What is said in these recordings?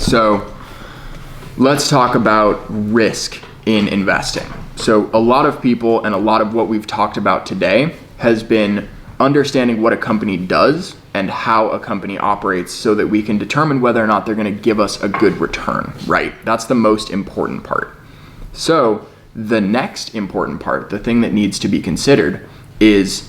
So let's talk about risk in investing. So a lot of people and a lot of what we've talked about today has been understanding what a company does and how a company operates so that we can determine whether or not they're going to give us a good return, right? That's the most important part. So the next important part, the thing that needs to be considered is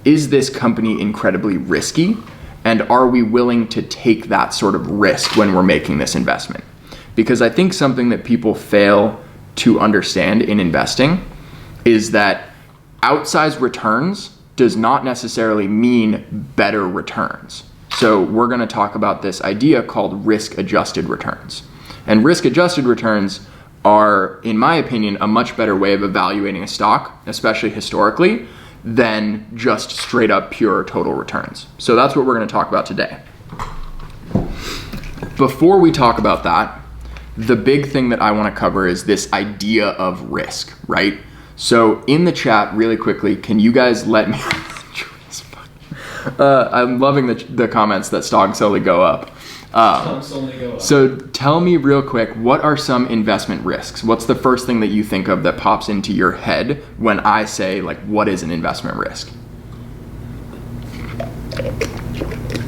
this company incredibly risky? And are we willing to take that sort of risk when we're making this investment? Because I think something that people fail to understand in investing is that outsized returns does not necessarily mean better returns. So we're going to talk about this idea called risk-adjusted returns. And risk-adjusted returns are, in my opinion, a much better way of evaluating a stock, especially historically, than just straight up pure total returns. So that's what we're going to talk about today. Before we talk about that, the big thing that I want to cover is this idea of risk, right? So in the chat, really quickly, can you guys let me... I'm loving the comments that stocks only go up. So tell me real quick, what are some investment risks? What's the first thing that you think of that pops into your head when I say, like, what is an investment risk?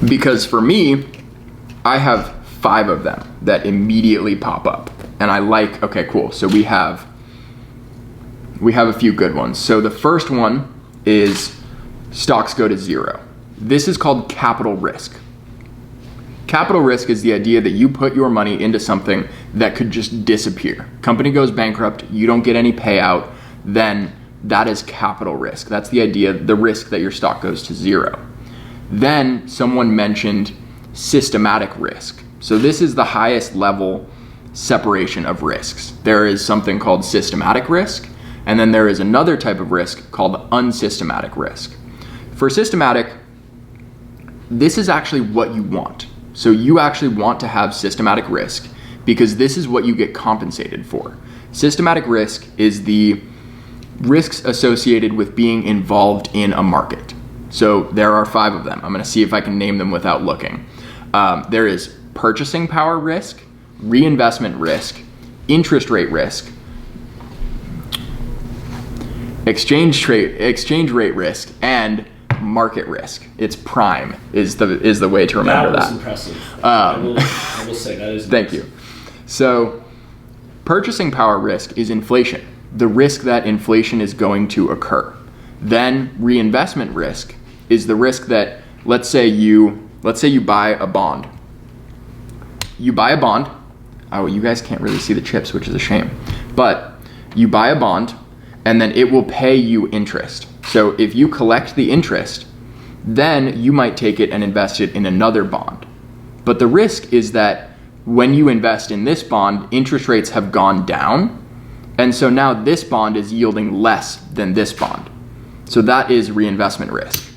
Because for me, I have 5 of them that immediately pop up. And I like, okay, cool. So we have a few good ones. So the first one is stocks go to zero. This is called capital risk. Capital risk is the idea that you put your money into something that could just disappear. Company goes bankrupt, you don't get any payout, then that is capital risk. That's the idea, the risk that your stock goes to zero. Then someone mentioned systematic risk. So this is the highest level separation of risks. There is something called systematic risk, and then there is another type of risk called unsystematic risk. For systematic, this is actually what you want. So you actually want to have systematic risk because this is what you get compensated for. Systematic risk is the risks associated with being involved in a market. So there are 5 of them. I'm going to see if I can name them without looking. There is purchasing power risk, reinvestment risk, interest rate risk, exchange rate risk, and market risk. It's prime is the way to remember that. That was impressive. I will say that is Thank you. So purchasing power risk is inflation, the risk that inflation is going to occur. Then reinvestment risk is the risk that, let's say you buy a bond. You buy a bond. Oh, you guys can't really see the chips, which is a shame. But you buy a bond and then it will pay you interest. So if you collect the interest, then you might take it and invest it in another bond. But the risk is that when you invest in this bond, interest rates have gone down. And so now this bond is yielding less than this bond. So that is reinvestment risk.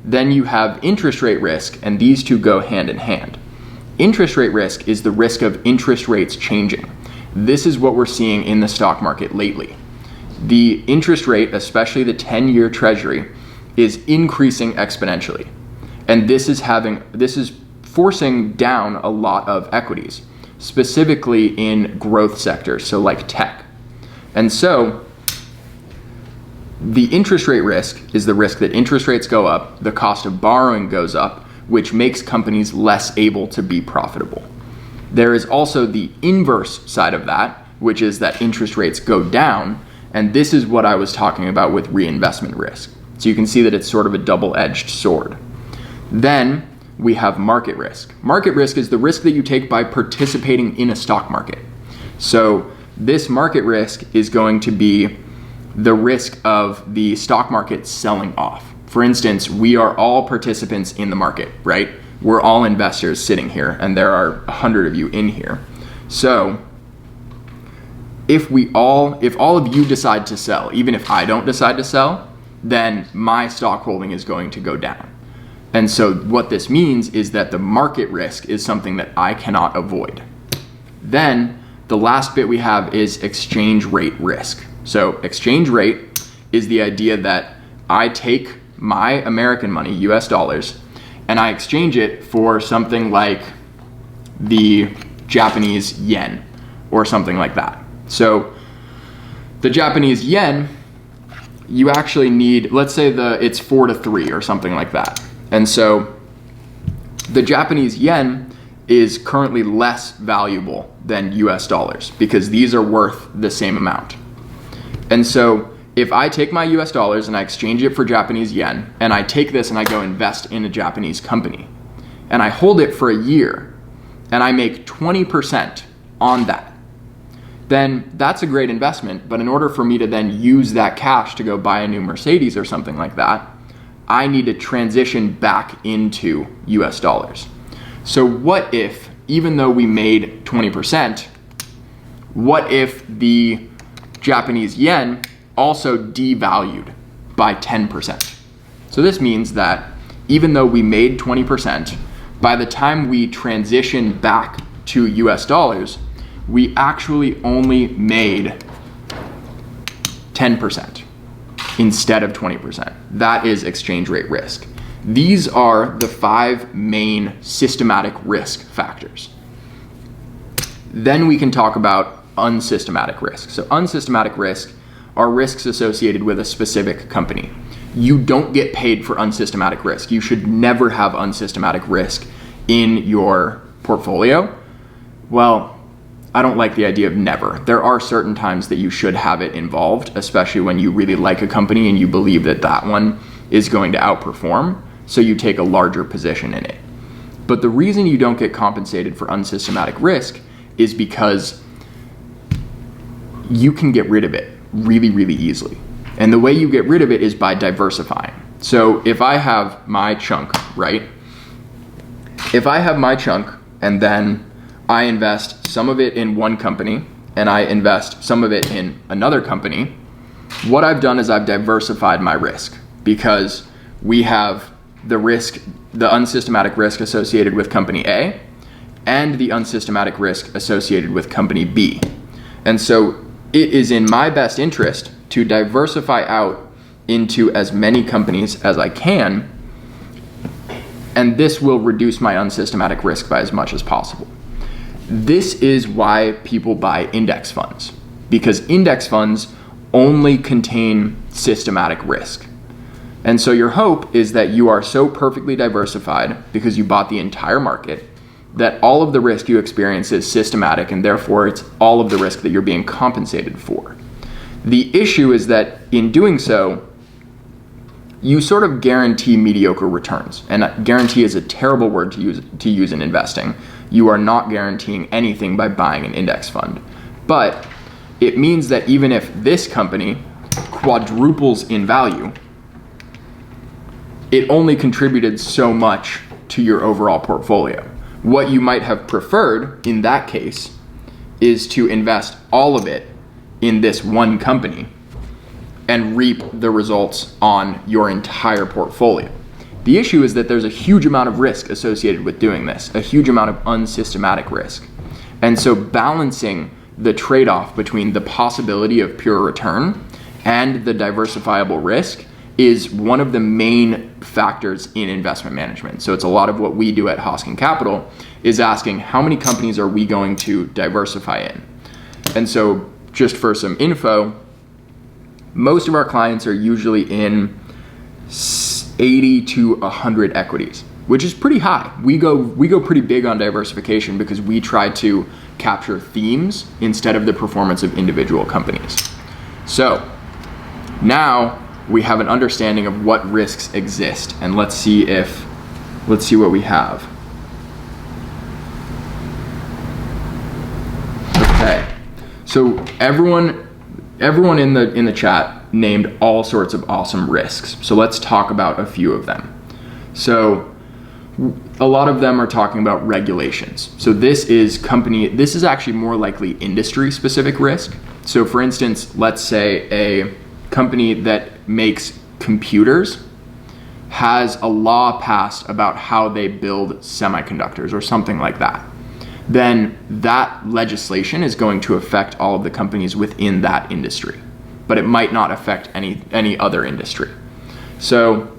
Then you have interest rate risk, and these two go hand in hand. Interest rate risk is the risk of interest rates changing. This is what we're seeing in the stock market lately. The interest rate, especially the 10-year treasury, is increasing exponentially. And this is forcing down a lot of equities, specifically in growth sectors, so like tech. And so the interest rate risk is the risk that interest rates go up, the cost of borrowing goes up, which makes companies less able to be profitable. There is also the inverse side of that, which is that interest rates go down. And this is what I was talking about with reinvestment risk. So you can see that it's sort of a double-edged sword. Then we have market risk. Market risk is the risk that you take by participating in a stock market. So this market risk is going to be the risk of the stock market selling off. For instance, we are all participants in the market, right? We're all investors sitting here, and there are 100 of you in here. So if all of you decide to sell, even if I don't decide to sell, then my stock holding is going to go down. And so what this means is that the market risk is something that I cannot avoid. Then the last bit we have is exchange rate risk. So exchange rate is the idea that I take my American money, US dollars, and I exchange it for something like the Japanese yen or something like that. So the Japanese yen, you actually need, let's say it's 4 to 3 or something like that. And so the Japanese yen is currently less valuable than US dollars because these are worth the same amount. And so if I take my US dollars and I exchange it for Japanese yen, and I take this and I go invest in a Japanese company, and I hold it for a year, and I make 20% on that, then that's a great investment. But in order for me to then use that cash to go buy a new Mercedes or something like that, I need to transition back into US dollars. So what if, even though we made 20%, what if the Japanese yen also devalued by 10%? So this means that even though we made 20%, by the time we transition back to US dollars, we actually only made 10% instead of 20%. That is exchange rate risk. These are the 5 main systematic risk factors. Then we can talk about unsystematic risk. So unsystematic risk are risks associated with a specific company. You don't get paid for unsystematic risk. You should never have unsystematic risk in your portfolio. Well, I don't like the idea of never. There are certain times that you should have it involved, especially when you really like a company and you believe that that one is going to outperform, so you take a larger position in it. But the reason you don't get compensated for unsystematic risk is because you can get rid of it really, really easily. And the way you get rid of it is by diversifying. So if I have my chunk, right? If I have my chunk and then I invest some of it in one company and I invest some of it in another company, what I've done is I've diversified my risk, because we have the risk, the unsystematic risk associated with company A and the unsystematic risk associated with company B. And so it is in my best interest to diversify out into as many companies as I can, and this will reduce my unsystematic risk by as much as possible. This is why people buy index funds, because index funds only contain systematic risk. And so your hope is that you are so perfectly diversified because you bought the entire market that all of the risk you experience is systematic, and therefore it's all of the risk that you're being compensated for. The issue is that in doing so, you sort of guarantee mediocre returns. And guarantee is a terrible word to use in investing. You are not guaranteeing anything by buying an index fund. But it means that even if this company quadruples in value, it only contributed so much to your overall portfolio. What you might have preferred in that case is to invest all of it in this one company and reap the results on your entire portfolio. The issue is that there's a huge amount of risk associated with doing this, a huge amount of unsystematic risk. And so balancing the trade-off between the possibility of pure return and the diversifiable risk is one of the main factors in investment management. So it's a lot of what we do at Hoskin Capital, is asking how many companies are we going to diversify in? And so just for some info, most of our clients are usually in 80 to 100 equities, which is pretty high. We go pretty big on diversification because we try to capture themes instead of the performance of individual companies. So now we have an understanding of what risks exist, and let's see what we have. Okay, so everyone in the chat named all sorts of awesome risks. So let's talk about a few of them. So a lot of them are talking about regulations. So this is actually more likely industry specific risk. So for instance, let's say a company that makes computers has a law passed about how they build semiconductors or something like that. Then that legislation is going to affect all of the companies within that industry, but it might not affect any other industry. So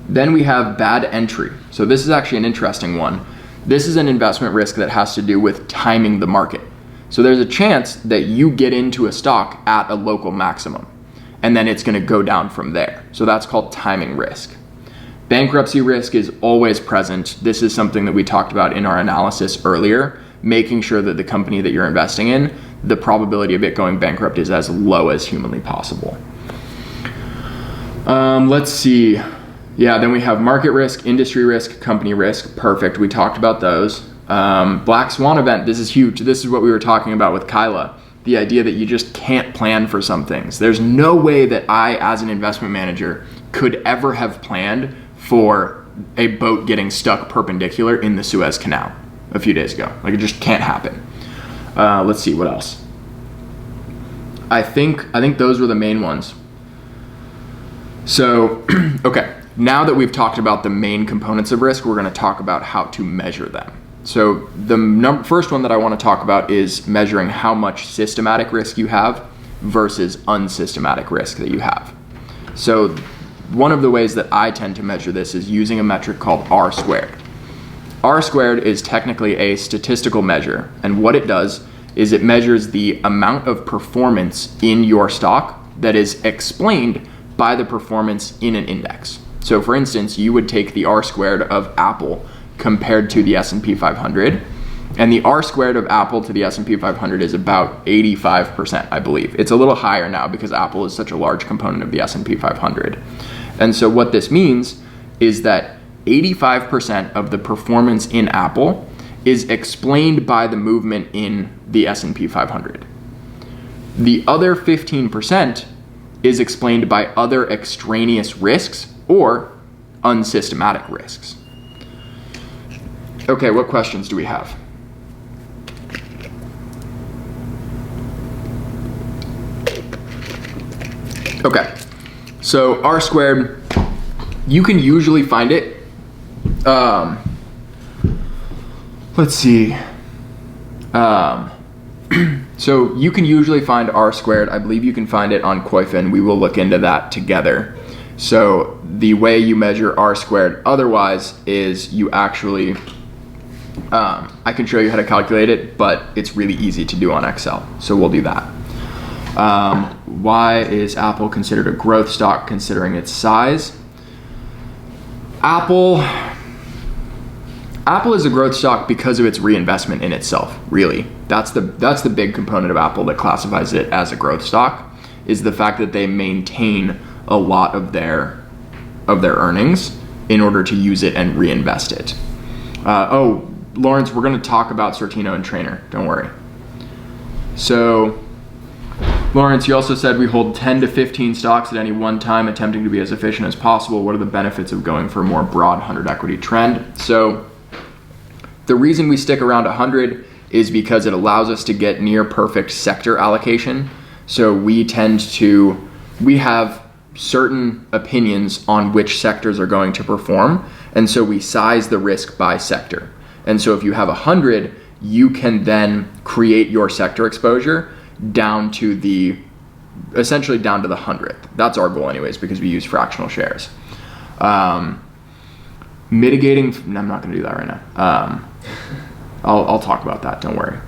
then we have bad entry. So this is actually an interesting one. This is an investment risk that has to do with timing the market. So there's a chance that you get into a stock at a local maximum, and then it's going to go down from there. So that's called timing risk. Bankruptcy risk is always present. This is something that we talked about in our analysis earlier, making sure that the company that you're investing in, the probability of it going bankrupt is as low as humanly possible. Let's see. Yeah, then we have market risk, industry risk, company risk. Perfect. We talked about those. Black swan event. This is huge. This is what we were talking about with Kyla. The idea that you just can't plan for some things. There's no way that I, as an investment manager, could ever have planned for a boat getting stuck perpendicular in the Suez Canal a few days ago. Like, it just can't happen. Let's see, what else? I think those were the main ones. So, okay, now that we've talked about the main components of risk, we're going to talk about how to measure them. So the first one that I want to talk about is measuring how much systematic risk you have versus unsystematic risk that you have. So one of the ways that I tend to measure this is using a metric called R squared. R squared is technically a statistical measure, and what it does is it measures the amount of performance in your stock that is explained by the performance in an index. So for instance, you would take the R squared of Apple compared to the S&P 500, and the R squared of Apple to the S&P 500 is about 85%, I believe. It's a little higher now because Apple is such a large component of the S&P 500. And so what this means is that 85% of the performance in Apple is explained by the movement in the S&P 500. The other 15% is explained by other extraneous risks or unsystematic risks. Okay, what questions do we have? Okay, so R squared, you can usually find it. Let's see. So you can usually find R squared. I believe you can find it on Koyfin. We will look into that together. So the way you measure R squared otherwise is you actually, I can show you how to calculate it, but it's really easy to do on Excel. So we'll do that. Why is Apple considered a growth stock considering its size? Apple is a growth stock because of its reinvestment in itself, really. That's the big component of Apple that classifies it as a growth stock, is the fact that they maintain a lot of their earnings in order to use it and reinvest it. Lawrence, we're going to talk about Sortino and Trainer, don't worry. So, Lawrence, you also said we hold 10 to 15 stocks at any one time, attempting to be as efficient as possible. What are the benefits of going for a more broad 100 equity trend? So, the reason we stick around 100 is because it allows us to get near perfect sector allocation. So we have certain opinions on which sectors are going to perform, and so we size the risk by sector. And so if you have 100, you can then create your sector exposure essentially down to the 100th. That's our goal anyways, because we use fractional shares. Mitigating, I'm not going to do that right now. I'll talk about that, don't worry.